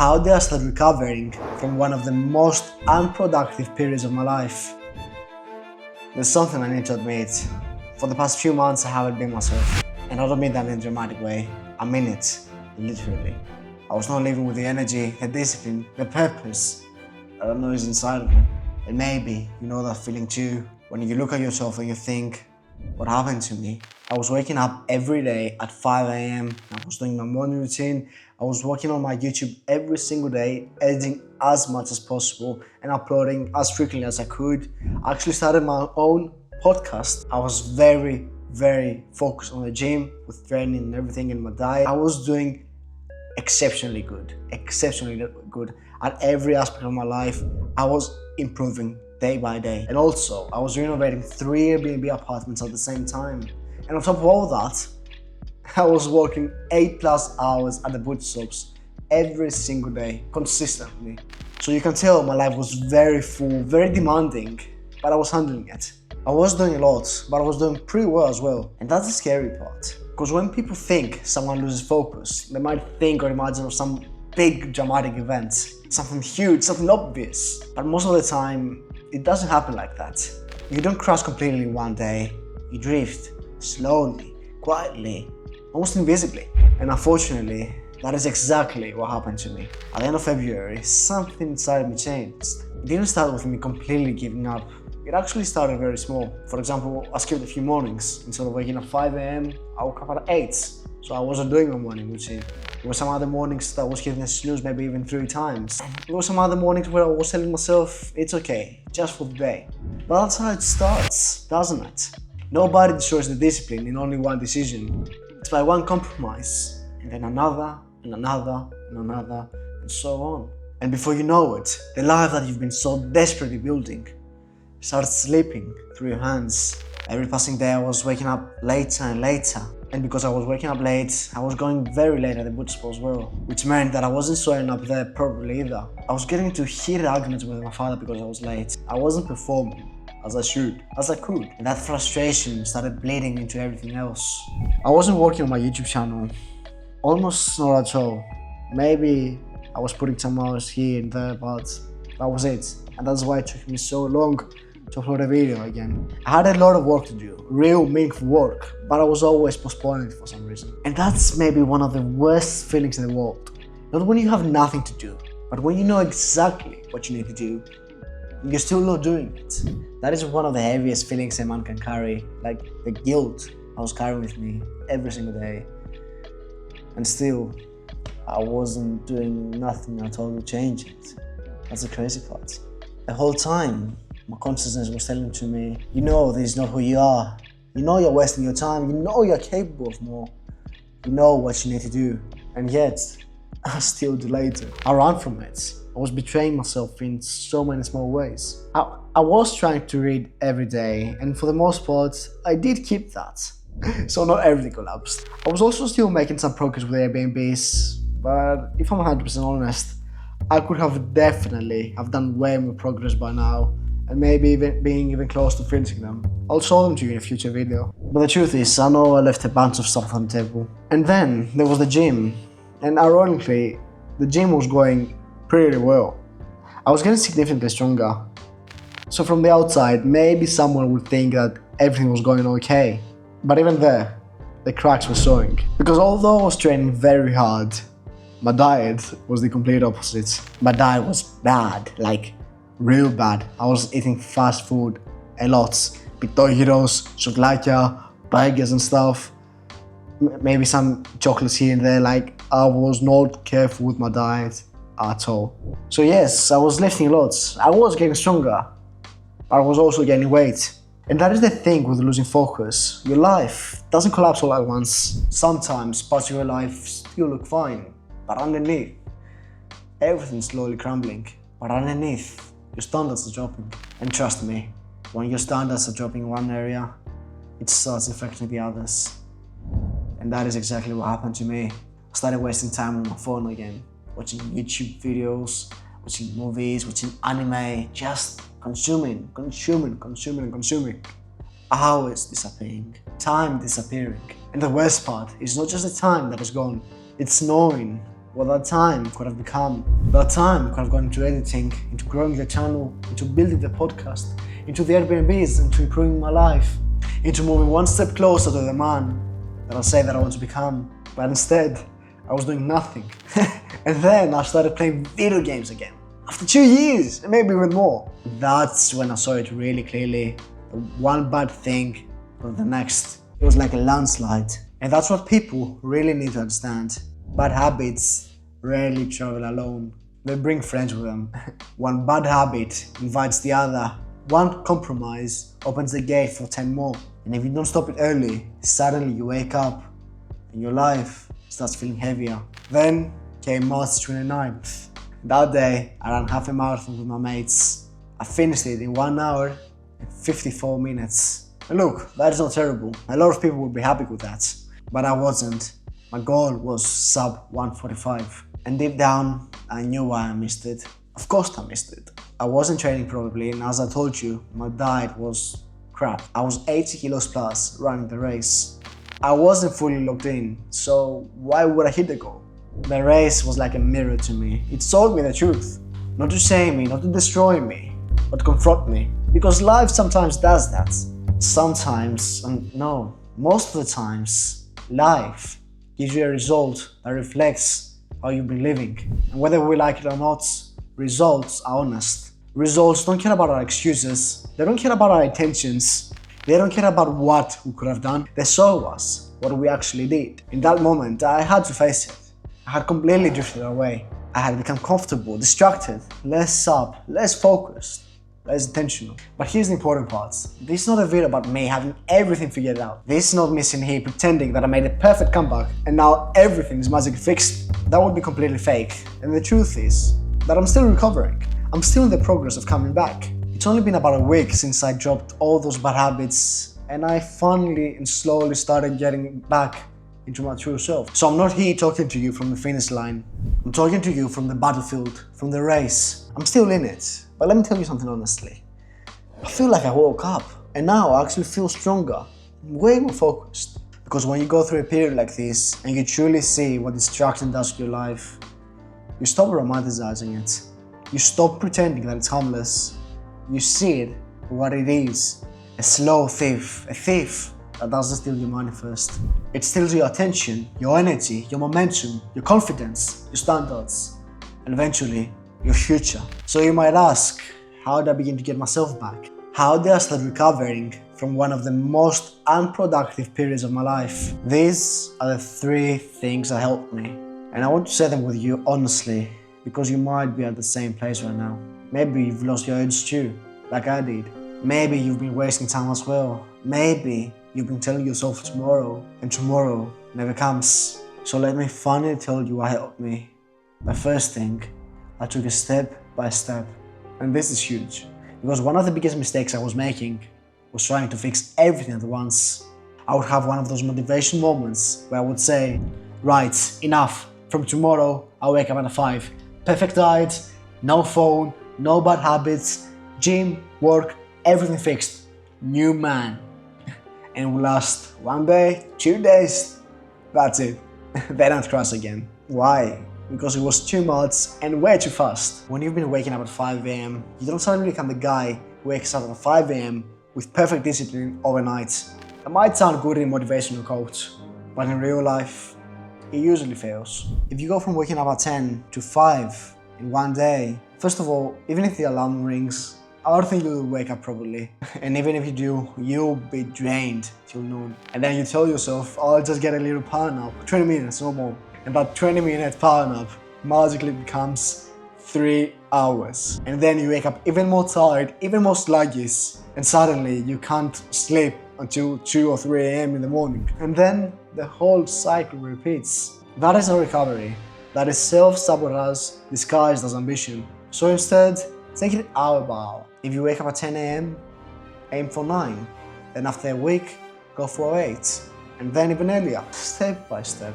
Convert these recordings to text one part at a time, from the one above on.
How did I start recovering from one of the most unproductive periods of my life? There's something I need to admit. For the past few months, I haven't been myself. And I don't mean that in a dramatic way. I mean it, literally. I was not living with the energy, the discipline, the purpose that I know is inside of me. And maybe you know that feeling too, when you look at yourself and you think, what happened to me? I was waking up every day at 5 a.m. I was doing my morning routine. I was working on my YouTube every single day, editing as much as possible and uploading as frequently as I could. I actually started my own podcast. I was very focused on the gym with training and everything and my diet. I was doing exceptionally good at every aspect of my life. I was improving day by day. And also, I was renovating 3 Airbnb apartments at the same time. And on top of all that, I was working 8+ hours at the butcher shops every single day, consistently. So you can tell my life was very full, very demanding, but I was handling it. I was doing a lot, but I was doing pretty well as well. And that's the scary part. Because when people think someone loses focus, they might think or imagine of some big dramatic event, something huge, something obvious. But most of the time, it doesn't happen like that. You don't crash completely one day. You drift slowly, quietly, almost invisibly. And unfortunately, that is exactly what happened to me. At the end of February, something inside me changed. It didn't start with me completely giving up. It actually started very small. For example, I skipped a few mornings. Instead of waking up 5 a.m., I woke up at 8. So I wasn't doing my morning routine. There were some other mornings that I was hitting a snooze maybe even 3 times. There were some other mornings where I was telling myself, it's okay, just for the day. But that's how it starts, doesn't it? Nobody destroys the discipline in only one decision. It's by one compromise, and then another, and another, and another, and so on. And before you know it, the life that you've been so desperately building starts slipping through your hands. Every passing day I was waking up later and later. And because I was waking up late, I was going very late at the butcher shop as well, which meant that I wasn't showing up there properly either. I was getting into heated arguments with my father because I was late. I wasn't performing as I should, as I could. And that frustration started bleeding into everything else. I wasn't working on my YouTube channel, almost not at all. Maybe I was putting some hours here and there, but that was it. And that's why it took me so long to upload a video again. I had a lot of work to do, real meaningful work, but I was always postponing it for some reason. And that's maybe one of the worst feelings in the world. Not when you have nothing to do, but when you know exactly what you need to do, and you're still not doing it. That is one of the heaviest feelings a man can carry, like the guilt I was carrying with me every single day. And still, I wasn't doing nothing at all to change it. That's the crazy part. The whole time, my consciousness was telling to me, you know this is not who you are. You know you're wasting your time. You know you're capable of more. You know what you need to do. And yet, I still delayed it. I ran from it. I was betraying myself in so many small ways. I was trying to read every day, and for the most part, I did keep that. So not everything collapsed. I was also still making some progress with Airbnbs, but if I'm 100% honest, I could have definitely done way more progress by now, and maybe even being even close to finishing them. I'll show them to you in a future video. But the truth is, I know I left a bunch of stuff on the table. And then there was the gym, and ironically, the gym was going pretty well. I was getting significantly stronger. So from the outside, maybe someone would think that everything was going okay. But even there, the cracks were showing. Because although I was training very hard, my diet was the complete opposite. My diet was bad, like real bad. I was eating fast food a lot. Pitogiros, souvlakia, burgers and stuff. Maybe some chocolates here and there, like I was not careful with my diet at all. So yes, I was lifting a lot. I was getting stronger, but I was also gaining weight. And that is the thing with losing focus. Your life doesn't collapse all at once. Sometimes parts of your life still look fine, but underneath, everything's slowly crumbling. But underneath, your standards are dropping. And trust me, when your standards are dropping in one area, it starts affecting the others. And that is exactly what happened to me. I started wasting time on my phone again, watching YouTube videos, watching movies, watching anime, just consuming. Hours disappearing, time disappearing. And the worst part is not just the time that is gone, it's knowing what that time could have become. That time could have gone into editing, into growing the channel, into building the podcast, into the Airbnbs, into improving my life, into moving one step closer to the man that I say that I want to become. But instead, I was doing nothing. And then I started playing video games again. After 2 years, and maybe even more. That's when I saw it really clearly. One bad thing or the next. It was like a landslide. And that's what people really need to understand. Bad habits rarely travel alone. They bring friends with them. One bad habit invites the other. One compromise opens the gate for 10 more. And if you don't stop it early, suddenly you wake up and your life starts feeling heavier. Then came March 29th. That day, I ran half a marathon with my mates. I finished it in 1 hour and 54 minutes. And look, that is not terrible. A lot of people would be happy with that. But I wasn't. My goal was sub 145. And deep down, I knew why I missed it. Of course I missed it. I wasn't training properly, and as I told you, my diet was crap. I was 80 kilos plus running the race. I wasn't fully locked in, so why would I hit the goal? The race was like a mirror to me. It told me the truth. Not to shame me, not to destroy me, but to confront me. Because life sometimes does that. Sometimes, and no, most of the times, life gives you a result that reflects how you've been living. And whether we like it or not, results are honest. Results don't care about our excuses. They don't care about our intentions. They don't care about what we could have done. They show us what we actually did. In that moment, I had to face it. I had completely drifted away. I had become comfortable, distracted, less up, less focused, less intentional. But here's the important part. This is not a video about me having everything figured out. This is not me sitting here pretending that I made a perfect comeback and now everything is magically fixed. That would be completely fake. And the truth is that I'm still recovering. I'm still in the progress of coming back. It's only been about a week since I dropped all those bad habits and I finally and slowly started getting back into my true self. So I'm not here talking to you from the finish line. I'm talking to you from the battlefield, from the race. I'm still in it. But let me tell you something honestly. I feel like I woke up and now I actually feel stronger, way more focused. Because when you go through a period like this and you truly see what distraction does to your life, you stop romanticizing it. You stop pretending that it's harmless. You see it for what it is, a slow thief, a thief that doesn't steal your money first. It steals your attention, your energy, your momentum, your confidence, your standards, and eventually, your future. So you might ask, how did I begin to get myself back? How did I start recovering from one of the most unproductive periods of my life? These are the 3 things that helped me. And I want to share them with you honestly, because you might be at the same place right now. Maybe you've lost your urge too, like I did. Maybe you've been wasting time as well. Maybe you've been telling yourself tomorrow, and tomorrow never comes. So let me finally tell you what helped me. The first thing, I took it step by step. And this is huge, because one of the biggest mistakes I was making was trying to fix everything at once. I would have one of those motivation moments where I would say, right, enough. From tomorrow, I'll wake up at 5. Perfect diet, no phone, no bad habits, gym, work, everything fixed. New man. And it will last 1 day, 2 days, that's it. Then I'd crash again. Why? Because it was too much and way too fast. When you've been waking up at 5 a.m, you don't suddenly become the guy who wakes up at 5 a.m with perfect discipline overnight. That might sound good in a motivational quote, but in real life, it usually fails. If you go from waking up at 10 to 5 in 1 day, first of all, even if the alarm rings, I don't think you'll wake up properly. And even if you do, you'll be drained till noon. And then you tell yourself, oh, I'll just get a little power nap, 20 minutes, no more. And that 20-minute power nap magically becomes 3 hours. And then you wake up even more tired, even more sluggish, and suddenly you can't sleep until 2 or 3 a.m. in the morning. And then the whole cycle repeats. That is not recovery. That is self-sabotage disguised as ambition. So instead, take it hour by hour. If you wake up at 10 a.m, aim for 9. Then after a week, go for 8. And then even earlier, step by step,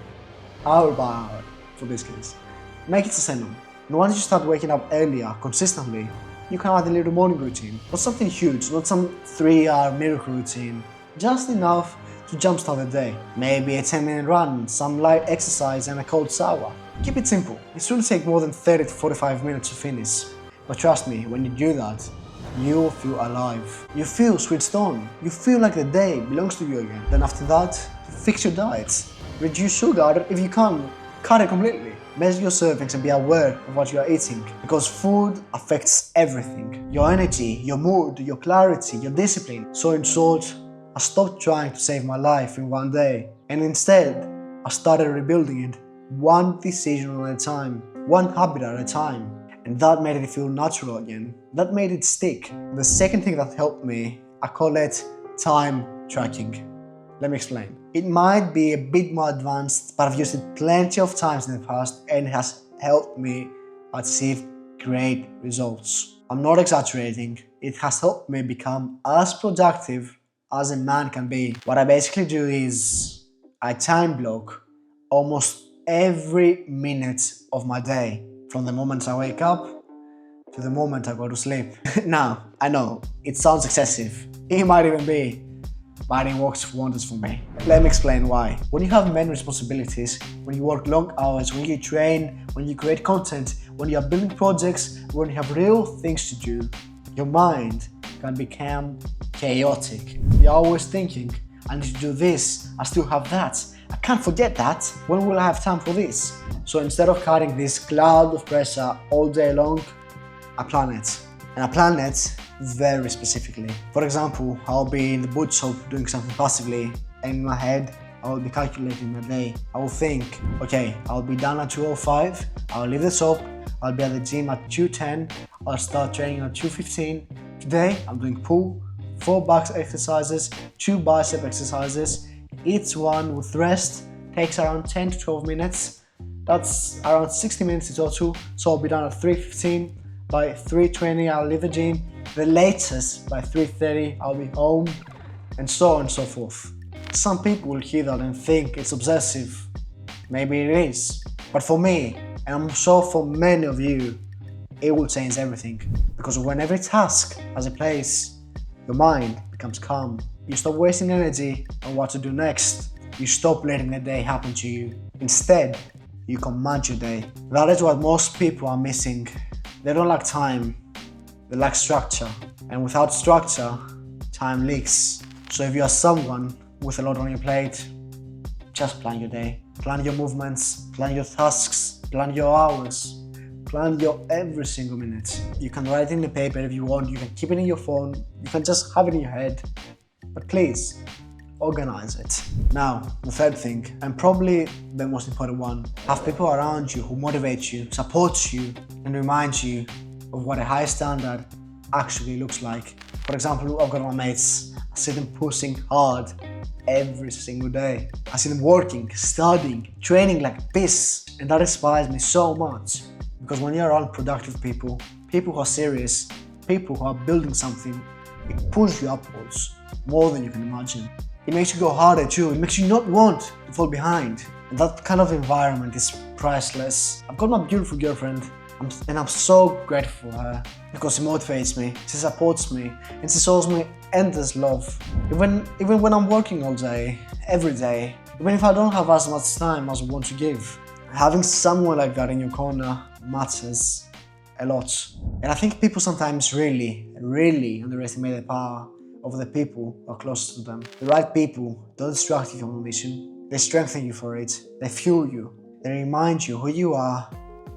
hour by hour for this case. Make it sustainable. And once you start waking up earlier, consistently, you can add a little morning routine. Not something huge, not some 3-hour miracle routine. Just enough to jumpstart the day. Maybe a 10-minute run, some light exercise and a cold shower. Keep it simple. It shouldn't take more than 30 to 45 minutes to finish. But trust me, when you do that, you will feel alive. You feel switched on. You feel like the day belongs to you again. Then after that, fix your diet. Reduce sugar if you can. Cut it completely. Measure your servings and be aware of what you are eating. Because food affects everything. Your energy, your mood, your clarity, your discipline. So in short, I stopped trying to save my life in one day. And instead, I started rebuilding it one decision at a time. One habit at a time. And that made it feel natural again. That made it stick. The second thing that helped me, I call it time tracking. Let me explain. It might be a bit more advanced, but I've used it plenty of times in the past and it has helped me achieve great results. I'm not exaggerating. It has helped me become as productive as a man can be. What I basically do is I time block almost every minute of my day. From the moment I wake up to the moment I go to sleep. Now, I know, it sounds excessive. It might even be, but it works wonders for me. Let me explain why. When you have many responsibilities, when you work long hours, when you train, when you create content, when you are building projects, when you have real things to do, your mind can become chaotic. You're always thinking, I need to do this, I still have that, I can't forget that, when will I have time for this? So instead of carrying this cloud of pressure all day long, I plan it. And I plan it very specifically. For example, I'll be in the boot shop doing something passively, and in my head, I will be calculating my day. I will think, okay, I'll be done at 2:05, I'll leave the shop, I'll be at the gym at 2:10, I'll start training at 2:15. Today, I'm doing pull, 4 back exercises, 2 bicep exercises. Each one with rest takes around 10 to 12 minutes. That's around 60 minutes in total. So I'll be done at 3:15. By 3:20, I'll leave the gym. The latest, by 3:30, I'll be home, and so on and so forth. Some people will hear that and think it's obsessive. Maybe it is. But for me, and I'm sure for many of you, it will change everything. Because when every task has a place, your mind becomes calm. You stop wasting energy on what to do next. You stop letting the day happen to you. Instead, you command your day. That is what most people are missing. They don't lack time, they lack structure. And without structure, time leaks. So if you are someone with a lot on your plate, just plan your day. Plan your movements, plan your tasks, plan your hours, plan your every single minute. You can write it in the paper if you want, you can keep it in your phone, you can just have it in your head. But please, organize it. Now, the third thing, and probably the most important one, have people around you who motivate you, support you, and remind you of what a high standard actually looks like. For example, I've got my mates, I see them pushing hard every single day. I see them working, studying, training like this, and that inspires me so much. Because when you're around productive people, people who are serious, people who are building something, it pulls you upwards more than you can imagine. It makes you go harder too, it makes you not want to fall behind. And that kind of environment is priceless. I've got my beautiful girlfriend, and I'm so grateful for her because she motivates me, she supports me, and she shows me endless love. Even when I'm working all day, every day, even if I don't have as much time as I want to give, having someone like that in your corner matters a lot. And I think people sometimes really underestimate the power of the people who are close to them. The right people don't distract you from your mission, they strengthen you for it, they fuel you, they remind you who you are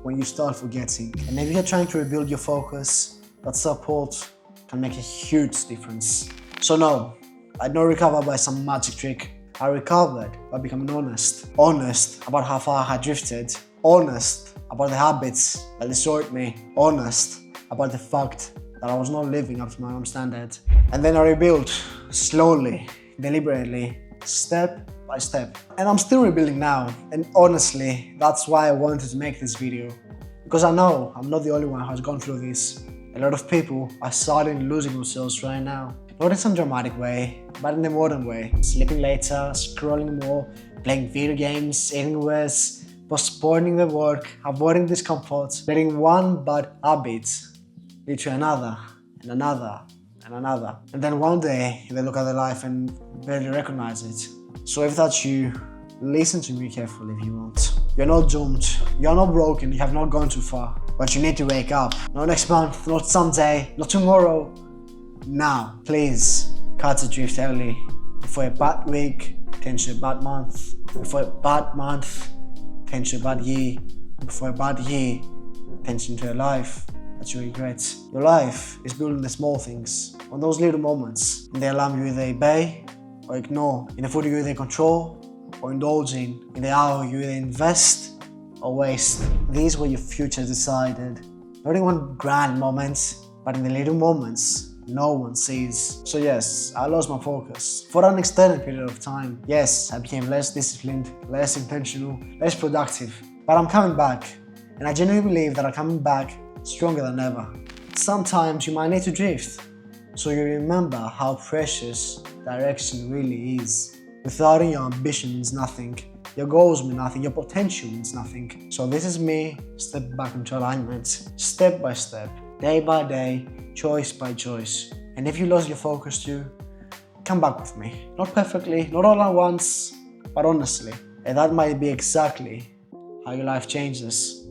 when you start forgetting. And if you're trying to rebuild your focus, that support can make a huge difference. So no, I don't recover by some magic trick. I recovered by becoming honest. Honest about how far I had drifted. Honest about the habits that destroyed me. Honest about the fact that I was not living up to my own standards. And then I rebuilt, slowly, deliberately, step by step. And I'm still rebuilding now, and honestly, that's why I wanted to make this video. Because I know I'm not the only one who has gone through this. A lot of people are suddenly losing themselves right now. Not in some dramatic way, but in a modern way. Sleeping later, scrolling more, playing video games, eating worse, postponing the work, avoiding discomfort, letting one bad habit lead to another, and another, and another. And then one day, they look at their life and barely recognize it. So if that's you, listen to me carefully if you want. You're not doomed, you're not broken, you have not gone too far. But you need to wake up. Not next month, not someday, not tomorrow. Now, please, cut the drift early. Before a bad week turns to a bad month. Before a bad month turns to a bad year. Before a bad year turns into a life that you regret. Your life is built on the small things, on those little moments. In the alarm you either obey or ignore. In the food you either control or indulge in the hour you either invest or waste. These were your future decided. Not in one grand moment, but in the little moments no one sees. So yes, I lost my focus for an extended period of time. Yes, I became less disciplined, less intentional, less productive. But I'm coming back, and I genuinely believe that I'm coming back stronger than ever. Sometimes you might need to drift, so you remember how precious direction really is. Without it, your ambition means nothing, your goals mean nothing, your potential means nothing. So this is me, step back into alignment, step by step, day by day, choice by choice. And if you lost your focus too, come back with me. Not perfectly, not all at once, but honestly. And that might be exactly how your life changes.